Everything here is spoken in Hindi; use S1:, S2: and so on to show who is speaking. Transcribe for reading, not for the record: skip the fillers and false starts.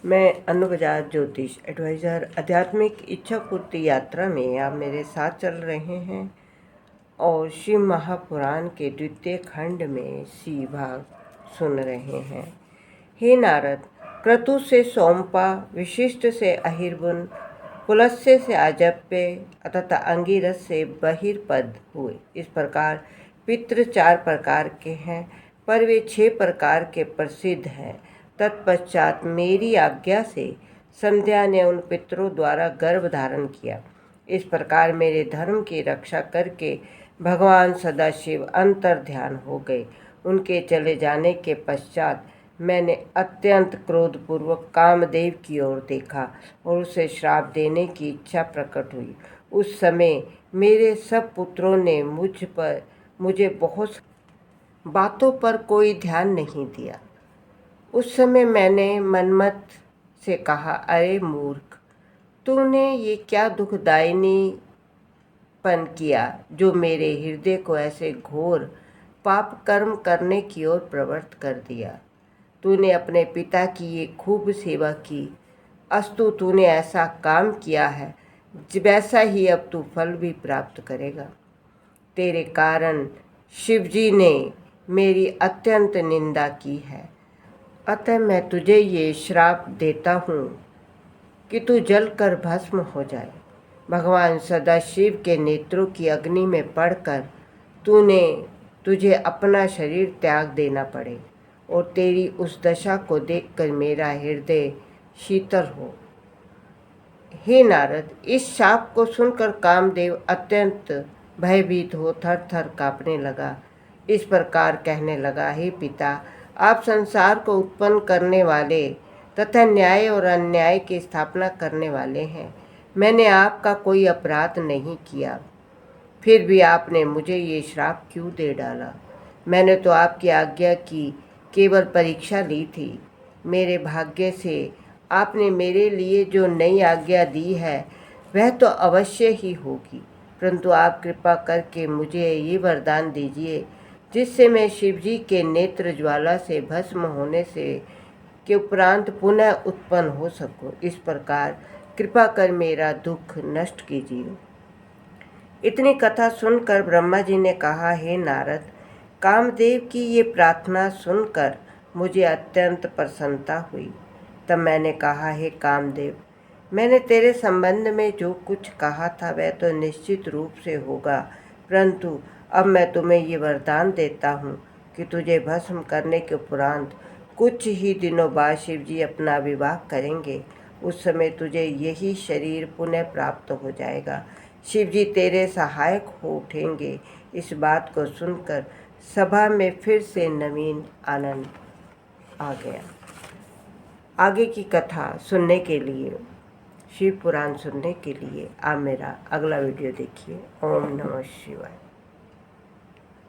S1: मैं अनु बजाज ज्योतिष एडवाइज़र आध्यात्मिक इच्छा पूर्ति यात्रा में आप मेरे साथ चल रहे हैं और शिव महापुराण के द्वितीय खंड में सी भाग सुन रहे हैं। हे नारद, क्रतु से सोमपा, विशिष्ट से अहिर्बुन, पुलस्त्य से आजप्य तथा अंगिरस से बहिर्पद हुए। इस प्रकार पितृ 4 प्रकार के हैं, पर वे 6 प्रकार के प्रसिद्ध हैं। तत्पश्चात मेरी आज्ञा से संध्या ने उन पितरों द्वारा गर्भ धारण किया। इस प्रकार मेरे धर्म की रक्षा करके भगवान सदाशिव अंतर ध्यान हो गए। उनके चले जाने के पश्चात मैंने अत्यंत क्रोधपूर्वक कामदेव की ओर देखा और उसे श्राप देने की इच्छा प्रकट हुई। उस समय मेरे सब पुत्रों ने मुझे बहुत बातों पर कोई ध्यान नहीं दिया। उस समय मैंने मनमत से कहा, अरे मूर्ख, तूने ये क्या दुखदायिनीपन किया जो मेरे हृदय को ऐसे घोर पाप कर्म करने की ओर प्रवृत्त कर दिया। तूने अपने पिता की ये खूब सेवा की, अस्तु तूने ऐसा काम किया है वैसा ही अब तू फल भी प्राप्त करेगा। तेरे कारण शिवजी ने मेरी अत्यंत निंदा की है, अतः मैं तुझे ये श्राप देता हूँ कि तू जलकर भस्म हो जाए। भगवान सदाशिव के नेत्रों की अग्नि में पड़कर तुझे अपना शरीर त्याग देना पड़े और तेरी उस दशा को देखकर मेरा हृदय शीतल हो। हे नारद, इस शाप को सुनकर कामदेव अत्यंत भयभीत हो थर थर काँपने लगा। इस प्रकार कहने लगा, हे पिता, आप संसार को उत्पन्न करने वाले तथा न्याय और अन्याय की स्थापना करने वाले हैं। मैंने आपका कोई अपराध नहीं किया, फिर भी आपने मुझे ये श्राप क्यों दे डाला? मैंने तो आपकी आज्ञा की केवल परीक्षा ली थी। मेरे भाग्य से आपने मेरे लिए जो नई आज्ञा दी है वह तो अवश्य ही होगी, परंतु आप कृपा करके मुझे ये वरदान दीजिए जिससे मैं शिवजी के नेत्र ज्वाला से भस्म होने से के उपरांत पुनः उत्पन्न हो सकूं। इस प्रकार कृपा कर मेरा दुख नष्ट कीजिए। इतनी कथा सुनकर ब्रह्मा जी ने कहा, हे नारद, कामदेव की ये प्रार्थना सुनकर मुझे अत्यंत प्रसन्नता हुई। तब मैंने कहा, हे कामदेव, मैंने तेरे संबंध में जो कुछ कहा था वह तो निश्चित रूप से होगा, परंतु अब मैं तुम्हें ये वरदान देता हूँ कि तुझे भस्म करने के उपरांत कुछ ही दिनों बाद शिवजी अपना विवाह करेंगे। उस समय तुझे यही शरीर पुनः प्राप्त हो जाएगा। शिवजी तेरे सहायक हो उठेंगे। इस बात को सुनकर सभा में फिर से नवीन आनंद आ गया। आगे की कथा सुनने के लिए, शिव पुराण सुनने के लिए आप मेरा अगला वीडियो देखिए। ओम नमः शिवाय।